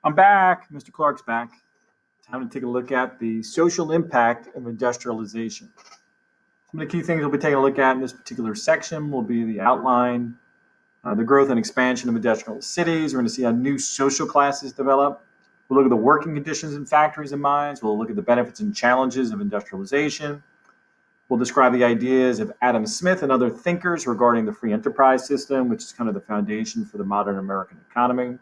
I'm back. Mr. Clarke's back. Time to take a look at the social impact of industrialization. Some of the key things we'll be taking a look at in this particular section will be the outline, the growth and expansion of industrial cities. We're going to see how new social classes develop. We'll look at the working conditions in factories and mines. We'll look at the benefits and challenges of industrialization. We'll describe the ideas of Adam Smith and other thinkers regarding the free enterprise system, which is kind of the foundation for the modern American economy.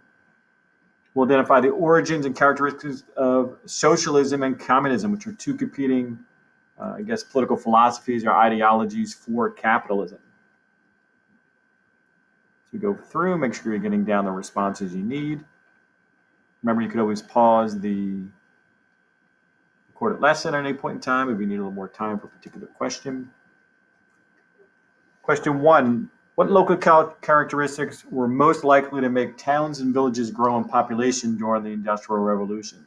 We'll identify the origins and characteristics of socialism and communism, which are two competing, political philosophies or ideologies for capitalism. So we go through, make sure you're getting down the responses you need. Remember, you could always pause the recorded lesson at any point in time if you need a little more time for a particular question. Question 1. What local characteristics were most likely to make towns and villages grow in population during the Industrial Revolution?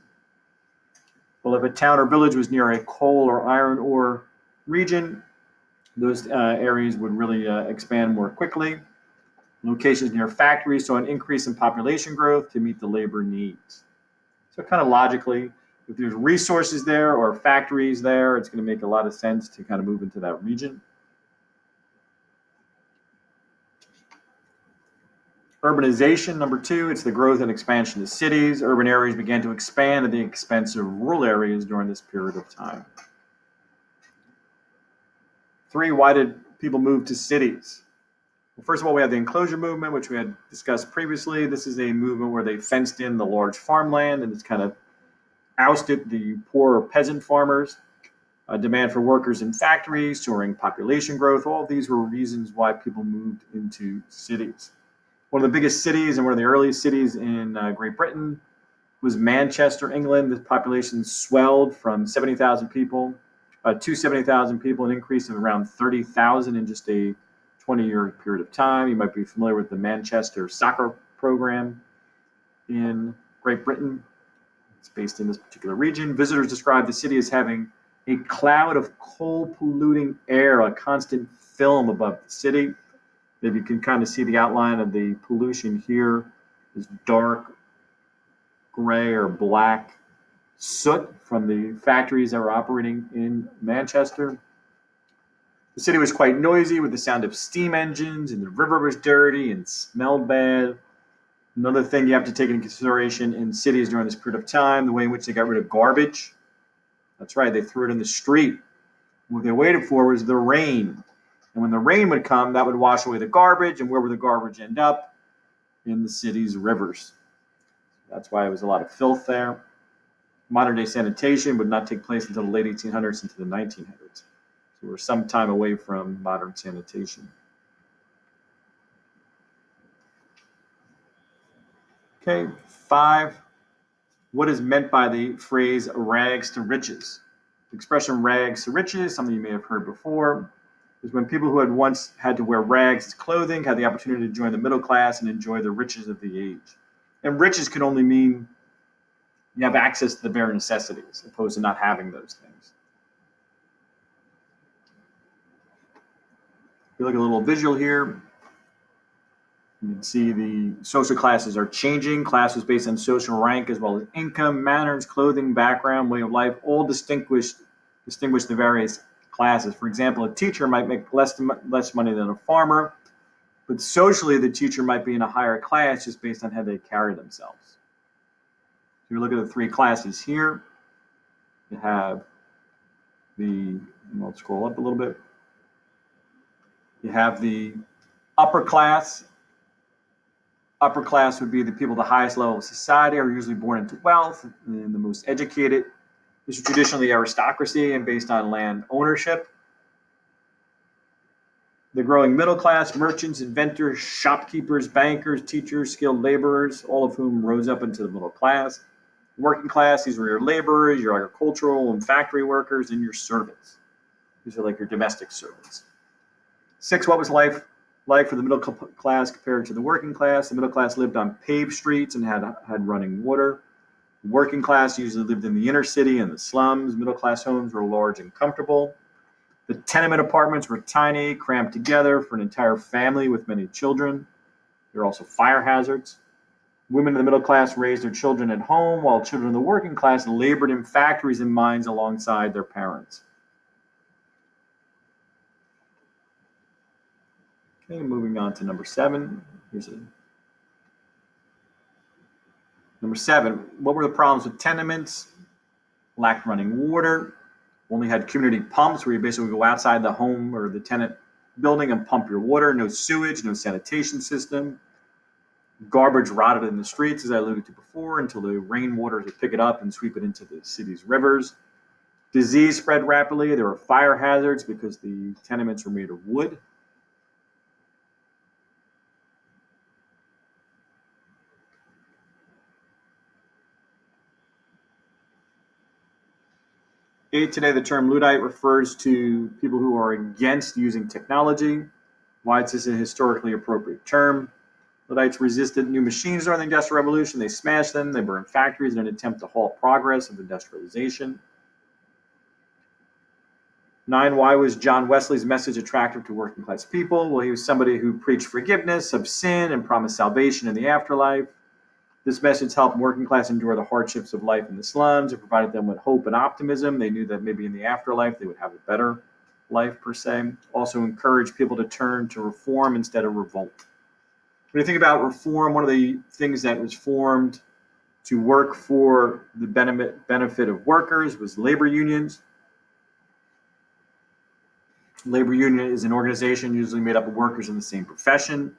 Well, if a town or village was near a coal or iron ore region, those areas would really expand more quickly. Locations near factories saw an increase in population growth to meet the labor needs. So kind of logically, if there's resources there or factories there, it's going to make a lot of sense to kind of move into that region. Urbanization, number 2, it's the growth and expansion of cities. Urban areas began to expand at the expense of rural areas during this period of time. 3, why did people move to cities? Well, first of all, we have the enclosure movement, which we had discussed previously. This is a movement where they fenced in the large farmland and it's kind of ousted the poorer peasant farmers. Demand for workers in factories, soaring population growth, all of these were reasons why people moved into cities. One of the biggest cities and one of the earliest cities in Great Britain was Manchester, England. The population swelled from 70,000 people to 70,000 people, an increase of around 30,000 in just a 20-year period of time. You might be familiar with the Manchester soccer program in Great Britain. It's based in this particular region. Visitors describe the city as having a cloud of coal-polluting air, a constant film above the city. If you can kind of see the outline of the pollution here, is dark gray or black soot from the factories that were operating in Manchester. The city was quite noisy with the sound of steam engines, and the river was dirty and smelled bad. Another thing you have to take into consideration in cities during this period of time, the way in which they got rid of garbage. That's right, they threw it in the street. What they waited for was the rain. And when the rain would come, that would wash away the garbage. And where would the garbage end up? In the city's rivers. That's why there was a lot of filth there. Modern day sanitation would not take place until the late 1800s into the 1900s. So we're some time away from modern sanitation. Okay, 5. What is meant by the phrase rags to riches? The expression rags to riches, something you may have heard before, is when people who had once had to wear rags as clothing had the opportunity to join the middle class and enjoy the riches of the age. And riches could only mean you have access to the bare necessities, opposed to not having those things. If you look at a little visual here, you can see the social classes are changing. Classes based on social rank as well as income, manners, clothing, background, way of life, all distinguish the various classes. For example, a teacher might make less money than a farmer, but socially the teacher might be in a higher class just based on how they carry themselves. If you look at the 3 classes here, you have I'll scroll up a little bit. You have the upper class. Upper class would be the people at the highest level of society, are usually born into wealth and the most educated. This is traditionally aristocracy and based on land ownership. The growing middle class, merchants, inventors, shopkeepers, bankers, teachers, skilled laborers, all of whom rose up into the middle class. Working class, these were your laborers, your agricultural and factory workers, and your servants. These are like your domestic servants. 6, what was life like for the middle class compared to the working class? The middle class lived on paved streets and had running water. The working class usually lived in the inner city and the slums. Middle class homes were large and comfortable. The tenement apartments were tiny, cramped together for an entire family with many children. There are also fire hazards. Women in the middle class raised their children at home, while children in the working class labored in factories and mines alongside their parents. Okay, moving on to number 7. Number 7, what were the problems with tenements? Lacked running water, only had community pumps where you basically go outside the home or the tenant building and pump your water, no sewage, no sanitation system. Garbage rotted in the streets, as I alluded to before, until the rainwater would pick it up and sweep it into the city's rivers. Disease spread rapidly. There were fire hazards because the tenements were made of wood. Today, the term Luddite refers to people who are against using technology. Why is this a historically appropriate term? Luddites resisted new machines during the Industrial Revolution. They smashed them. They burned factories in an attempt to halt progress of industrialization. 9, why was John Wesley's message attractive to working class people? Well, he was somebody who preached forgiveness of sin and promised salvation in the afterlife. This message helped working class endure the hardships of life in the slums. It provided them with hope and optimism. They knew that maybe in the afterlife they would have a better life, per se. Also encouraged people to turn to reform instead of revolt. When you think about reform, one of the things that was formed to work for the benefit of workers was labor unions. Labor union is an organization usually made up of workers in the same profession.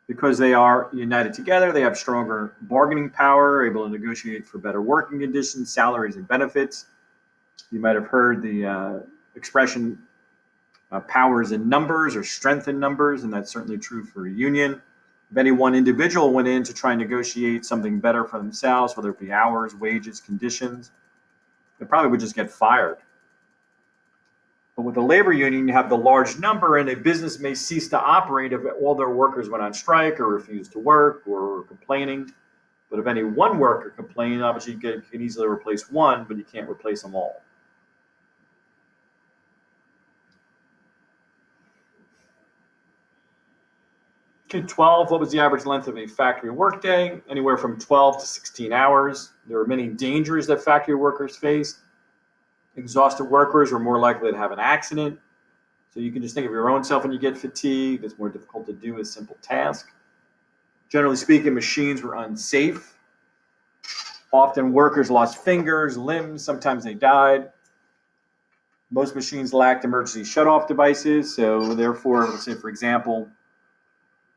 Because they are united together, they have stronger bargaining power, able to negotiate for better working conditions, salaries, and benefits. You might have heard the expression powers in numbers or strength in numbers, and that's certainly true for a union. If any one individual went in to try and negotiate something better for themselves, whether it be hours, wages, conditions, they probably would just get fired. But with a labor union, you have the large number, and a business may cease to operate if all their workers went on strike or refused to work or were complaining. But if any one worker complained, obviously you can easily replace one, but you can't replace them all. Okay, 12, what was the average length of a factory workday? Anywhere from 12 to 16 hours. There are many dangers that factory workers face. Exhausted workers are more likely to have an accident. So you can just think of your own self when you get fatigued. It's more difficult to do a simple task. Generally speaking, machines were unsafe. Often workers lost fingers, limbs, sometimes they died. Most machines lacked emergency shut-off devices. So therefore, let's say, for example,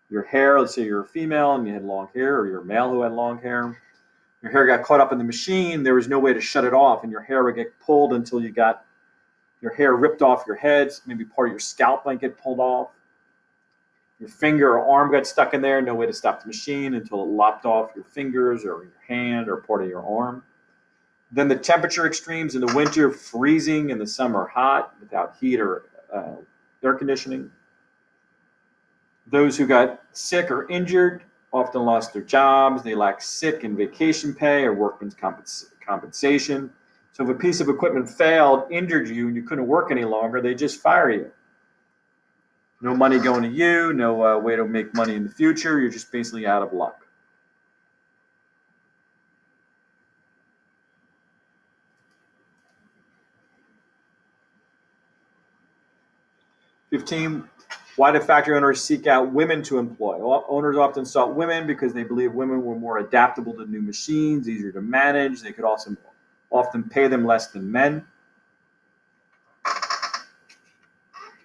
your hair, let's say you're a female and you had long hair, or you're a male who had long hair. Your hair got caught up in the machine. There was no way to shut it off, and your hair would get pulled until you got your hair ripped off your head. Maybe part of your scalp might get pulled off. Your finger or arm got stuck in there. No way to stop the machine until it lopped off your fingers or your hand or part of your arm. Then the temperature extremes in the winter, freezing, in the summer, hot, without heat or air conditioning. Those who got sick or injured often lost their jobs. They lacked sick and vacation pay or workman's compensation. So if a piece of equipment failed, injured you, and you couldn't work any longer, they just fire you. No money going to you, no way to make money in the future. You're just basically out of luck. "15, why do factory owners seek out women to employ? Well, owners often sought women because they believed women were more adaptable to new machines, easier to manage. They could also often pay them less than men.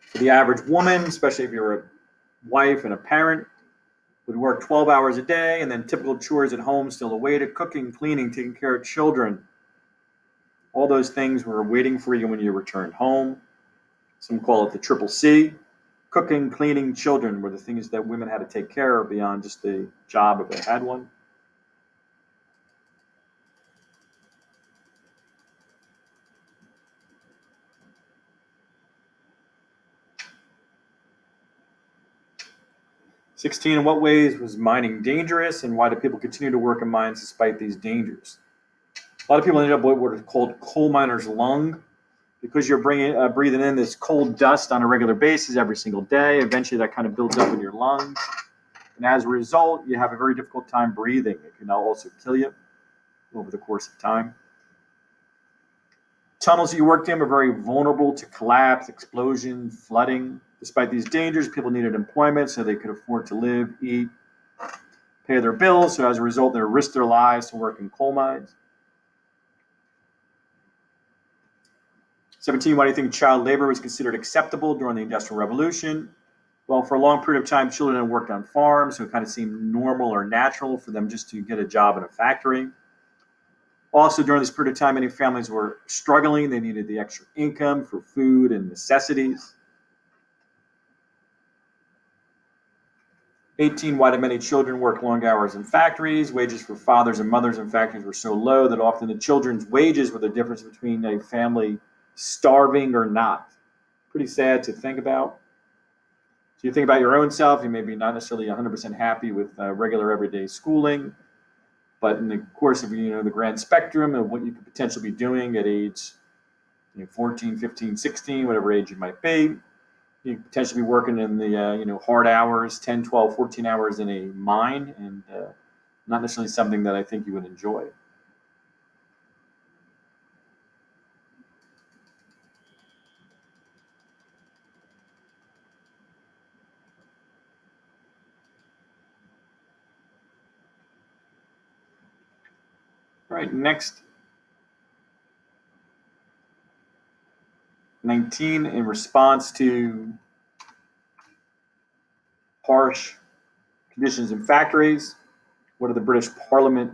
For the average woman, especially if you're a wife and a parent, would work 12 hours a day, and then typical chores at home still awaited: cooking, cleaning, taking care of children. All those things were waiting for you when you returned home. Some call it the triple C. Cooking, cleaning, children were the things that women had to take care of beyond just the job if they had one. "16, in what ways was mining dangerous, and why do people continue to work in mines despite these dangers?" A lot of people end up with what is called coal miner's lung, because you're breathing in this cold dust on a regular basis every single day. Eventually that kind of builds up in your lungs. And as a result, you have a very difficult time breathing. It can also kill you over the course of time. Tunnels you worked in were very vulnerable to collapse, explosion, flooding. Despite these dangers, people needed employment so they could afford to live, eat, pay their bills. So as a result, they risked their lives to work in coal mines. 17, why do you think child labor was considered acceptable during the Industrial Revolution? Well, for a long period of time, children had worked on farms, so it kind of seemed normal or natural for them just to get a job in a factory. Also, during this period of time, many families were struggling. They needed the extra income for food and necessities. 18, why did many children work long hours in factories? Wages for fathers and mothers in factories were so low that often the children's wages were the difference between a family starving or not. Pretty sad to think about. So you think about your own self, you may be not necessarily 100% happy with regular everyday schooling, but in the course of the grand spectrum of what you could potentially be doing at age 14, 15, 16, whatever age you might be, you could potentially be working in the hard hours, 10, 12, 14 hours in a mine, and not necessarily something that I think you would enjoy. All right, next. 19, in response to harsh conditions in factories, what did the British Parliament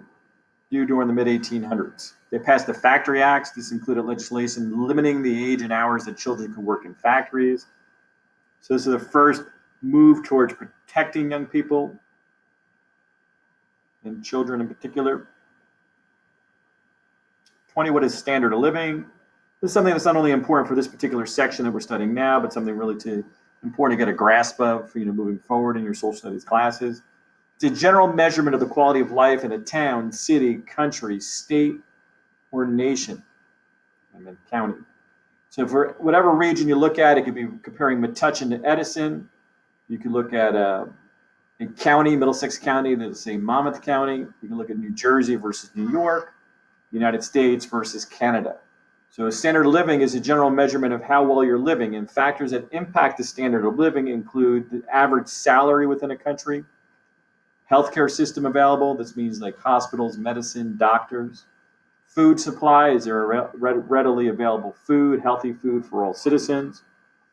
do during the mid-1800s? They passed the Factory Acts. This included legislation limiting the age and hours that children could work in factories. So this is the first move towards protecting young people and children in particular. 20, what is standard of living? This is something that's not only important for this particular section that we're studying now, but something really important to get a grasp of moving forward in your social studies classes. It's a general measurement of the quality of life in a town, city, country, state, or nation. I meant county. So for whatever region you look at, it could be comparing Metuchen to Edison. You could look at a county, Middlesex County, let's say Monmouth County. You can look at New Jersey versus New York, United States versus Canada. So standard of living is a general measurement of how well you're living, and factors that impact the standard of living include the average salary within a country, healthcare system available. This means like hospitals, medicine, doctors. Food supply, is there readily available food, healthy food for all citizens?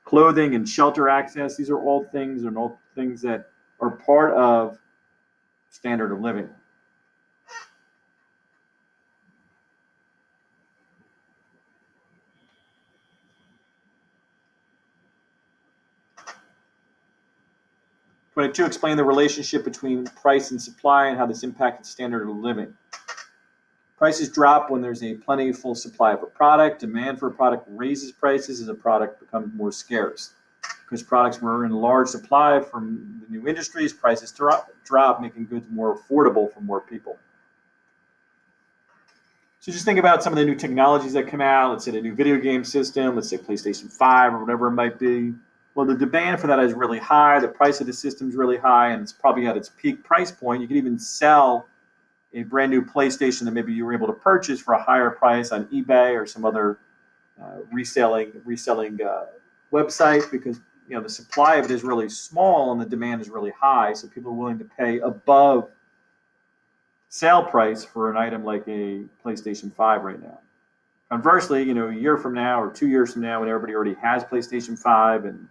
Clothing and shelter access, these are all things that are part of standard of living. To explain the relationship between price and supply and how this impacted standard of living. Prices drop when there's a plentiful supply of a product. Demand for a product raises prices as a product becomes more scarce. Because products were in large supply from the new industries, prices drop, making goods more affordable for more people. So just think about some of the new technologies that come out. Let's say the new video game system, let's say PlayStation 5 or whatever it might be. Well, the demand for that is really high. The price of the system is really high, and it's probably at its peak price point. You can even sell a brand new PlayStation that maybe you were able to purchase for a higher price on eBay or some other reselling website, because the supply of it is really small and the demand is really high. So people are willing to pay above sale price for an item like a PlayStation 5 right now. Conversely, a year from now or 2 years from now, when everybody already has PlayStation 5 and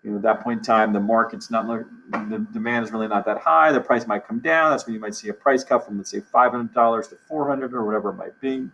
at that point in time, the demand is really not that high. The price might come down. That's when you might see a price cut from, let's say, $500 to $400 or whatever it might be.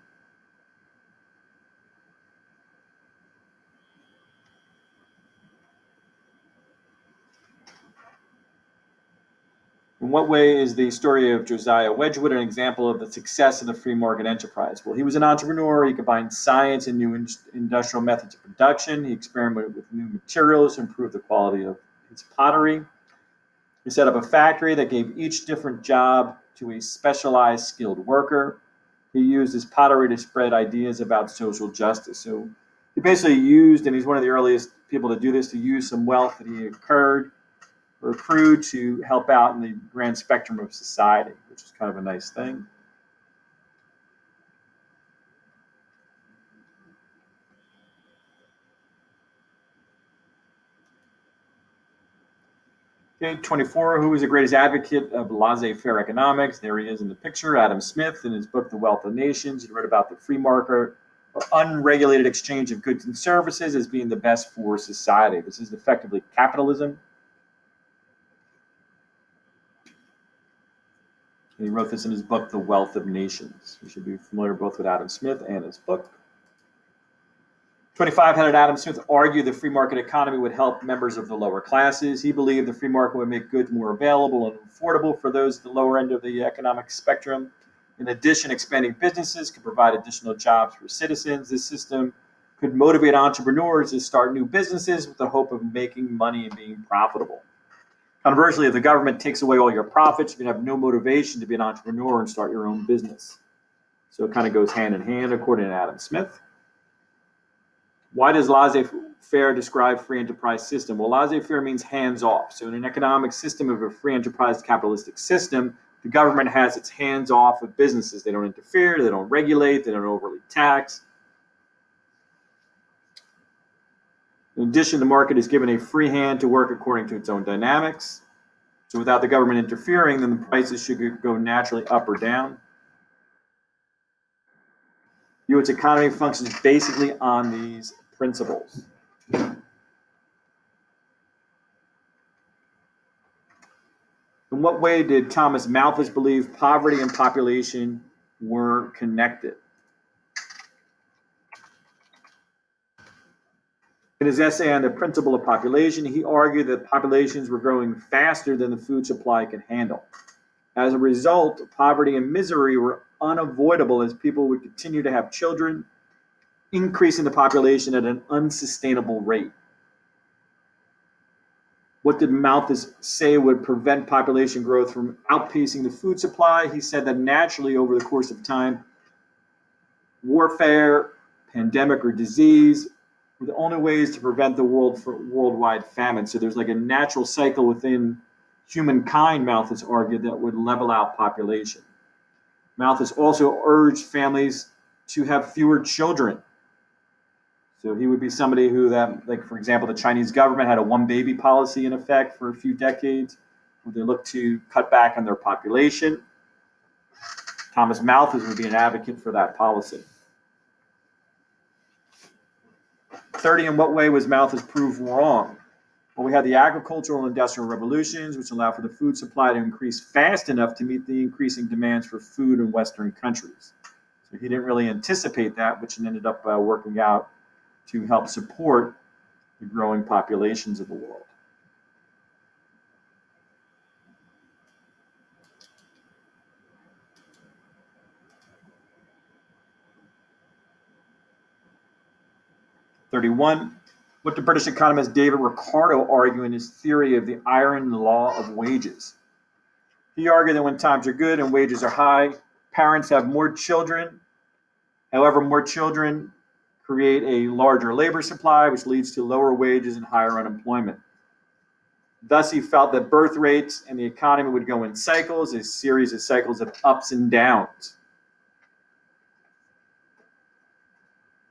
In what way is the story of Josiah Wedgwood an example of the success of the free market enterprise? Well, he was an entrepreneur. He combined science and new industrial methods of production. He experimented with new materials to improve the quality of his pottery. He set up a factory that gave each different job to a specialized skilled worker. He used his pottery to spread ideas about social justice. So he basically used, and he's one of the earliest people to do this, to use some wealth that he incurred or accrue to help out in the grand spectrum of society, which is kind of a nice thing. Okay, 24, who was the greatest advocate of laissez-faire economics? There he is in the picture, Adam Smith, in his book, The Wealth of Nations. He wrote about the free market or unregulated exchange of goods and services as being the best for society. This is effectively capitalism. And he wrote this in his book, The Wealth of Nations. You should be familiar both with Adam Smith and his book. 25, how did Adam Smith argue the free market economy would help members of the lower classes? He believed the free market would make goods more available and affordable for those at the lower end of the economic spectrum. In addition, expanding businesses could provide additional jobs for citizens. This system could motivate entrepreneurs to start new businesses with the hope of making money and being profitable. Conversely, if the government takes away all your profits, you can have no motivation to be an entrepreneur and start your own business. So it kind of goes hand in hand, according to Adam Smith. Why does laissez-faire describe free enterprise system? Well, laissez-faire means hands-off. So in an economic system of a free enterprise capitalistic system, the government has its hands off of businesses. They don't interfere, they don't regulate, they don't overly tax. In addition, the market is given a free hand to work according to its own dynamics. So without the government interfering, then the prices should go naturally up or down. Its economy functions basically on these principles. In what way did Thomas Malthus believe poverty and population were connected? In his essay on the principle of population, he argued that populations were growing faster than the food supply could handle. As a result, poverty and misery were unavoidable as people would continue to have children, increasing the population at an unsustainable rate. What did Malthus say would prevent population growth from outpacing the food supply? He said that naturally, over the course of time, warfare, pandemic, or disease were the only ways to prevent the worldwide famine. So there's like a natural cycle within humankind, Malthus argued, that would level out population. Malthus also urged families to have fewer children. So he would be somebody who like, for example, the Chinese government had a one-baby policy in effect for a few decades, where they looked to cut back on their population. Thomas Malthus would be an advocate for that policy. 30, in what way was Malthus proved wrong? Well, we had the agricultural and industrial revolutions, which allowed for the food supply to increase fast enough to meet the increasing demands for food in Western countries. So he didn't really anticipate that, which ended up working out to help support the growing populations of the world. '31. What did British economist David Ricardo argue in his theory of the iron law of wages? He argued that when times are good and wages are high, parents have more children. However, more children create a larger labor supply, which leads to lower wages and higher unemployment. Thus, he felt that birth rates and the economy would go in cycles, a series of cycles of ups and downs.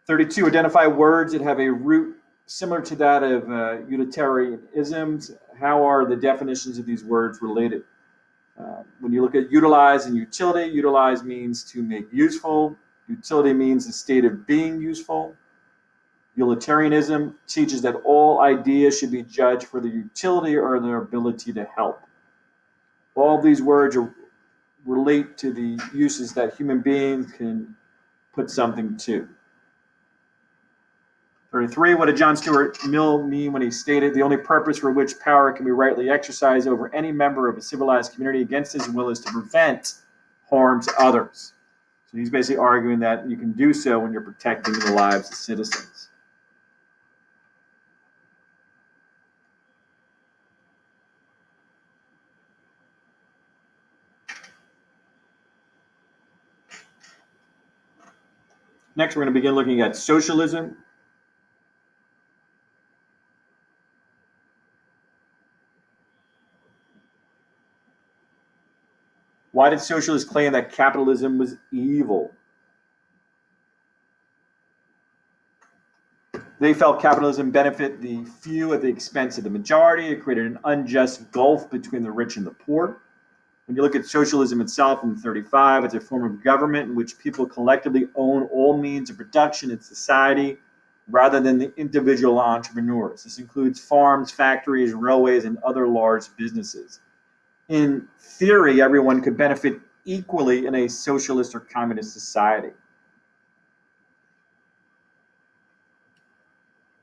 32, identify words that have a root similar to that of utilitarianism. How are the definitions of these words related? When you look at utilize and utility, utilize means to make useful. Utility means the state of being useful. Utilitarianism teaches that all ideas should be judged for their utility or their ability to help. All of these words relate to the uses that human beings can put something to. 33, what did John Stuart Mill mean when he stated the only purpose for which power can be rightly exercised over any member of a civilized community against his will is to prevent harm to others? So he's basically arguing that you can do so when you're protecting the lives of citizens. Next, we're going to begin looking at socialism. Why did socialists claim that capitalism was evil? They felt capitalism benefited the few at the expense of the majority. It created an unjust gulf between the rich and the poor. When you look at socialism itself in 35, it's a form of government in which people collectively own all means of production in society rather than the individual entrepreneurs. This includes farms, factories, railways, and other large businesses. In theory, everyone could benefit equally in a socialist or communist society.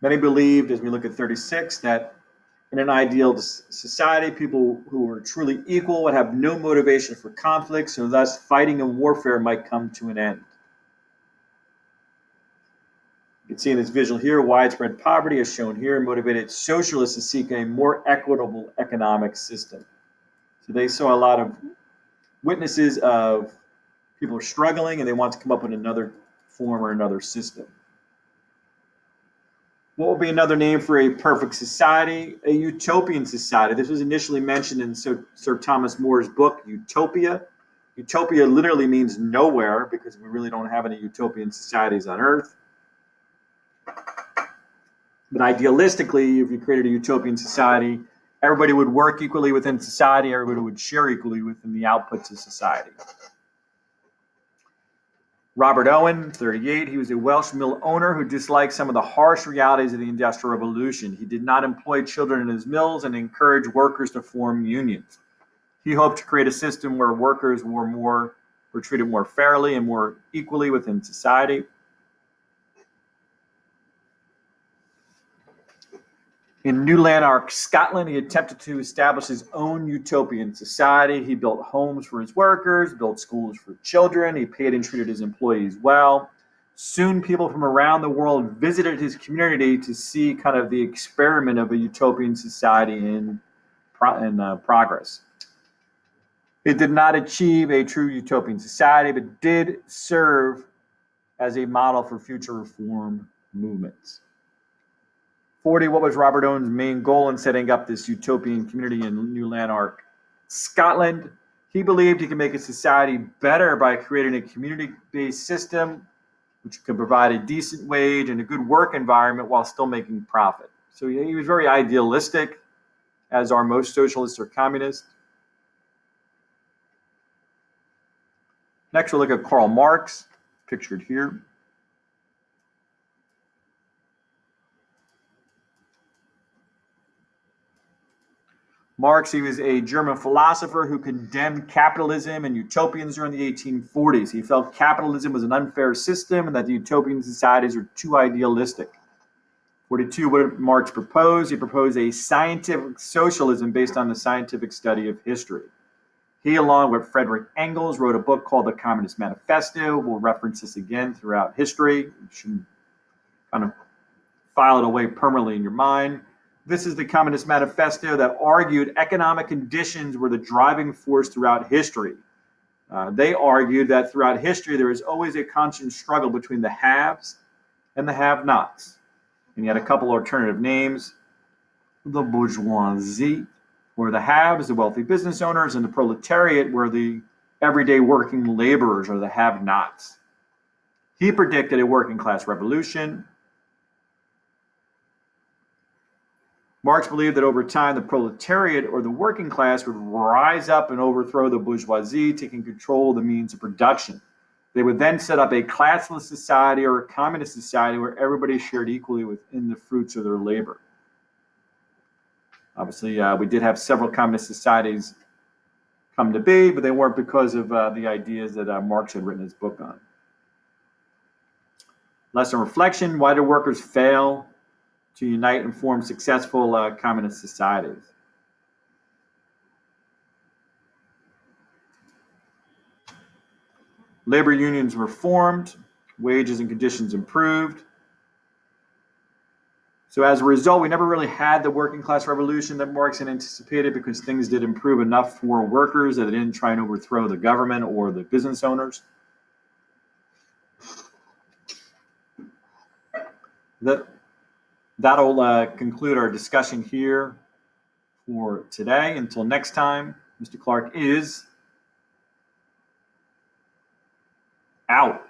Many believed, as we look at 36, that in an ideal society, people who were truly equal would have no motivation for conflict, so thus fighting and warfare might come to an end. You can see in this visual here, widespread poverty, as shown here, motivated socialists to seek a more equitable economic system. So they saw a lot of witnesses of people are struggling and they want to come up with another form or another system. What would be another name for a perfect society? A utopian society. This was initially mentioned in Sir Thomas More's book, Utopia. Utopia literally means nowhere because we really don't have any utopian societies on Earth. But idealistically, if you created a utopian society, everybody would work equally within society, everybody would share equally within the outputs of society. Robert Owen, 38, he was a Welsh mill owner who disliked some of the harsh realities of the Industrial Revolution. He did not employ children in his mills and encouraged workers to form unions. He hoped to create a system where workers were treated more fairly and more equally within society. In New Lanark, Scotland, he attempted to establish his own utopian society. He built homes for his workers, built schools for children. He paid and treated his employees well. Soon, people from around the world visited his community to see kind of the experiment of a utopian society in progress. It did not achieve a true utopian society, but did serve as a model for future reform movements. 40, what was Robert Owen's main goal in setting up this utopian community in New Lanark, Scotland? He believed he could make a society better by creating a community-based system which could provide a decent wage and a good work environment while still making profit. So he was very idealistic, as are most socialists or communists. Next, we'll look at Karl Marx, pictured here. Marx, he was a German philosopher who condemned capitalism and utopians during the 1840s. He felt capitalism was an unfair system and that the utopian societies were too idealistic. 42, what did Marx propose? He proposed a scientific socialism based on the scientific study of history. He, along with Frederick Engels, wrote a book called The Communist Manifesto. We'll reference this again throughout history. You should kind of file it away permanently in your mind. This is the Communist Manifesto that argued economic conditions were the driving force throughout history. They argued that throughout history, there is always a constant struggle between the haves and the have-nots. And you had a couple alternative names. The bourgeoisie were the haves, the wealthy business owners, and the proletariat were the everyday working laborers or the have-nots. He predicted a working class revolution. Marx believed that over time, the proletariat or the working class would rise up and overthrow the bourgeoisie, taking control of the means of production. They would then set up a classless society or a communist society where everybody shared equally within the fruits of their labor. Obviously, we did have several communist societies come to be, but they weren't because of the ideas that Marx had written his book on. Lesson reflection, why do workers fail to unite and form successful communist societies? Labor unions were formed, wages and conditions improved. So as a result, we never really had the working class revolution that Marx had anticipated because things did improve enough for workers that they didn't try and overthrow the government or the business owners. That'll conclude our discussion here for today. Until next time, Mr. Clarke is out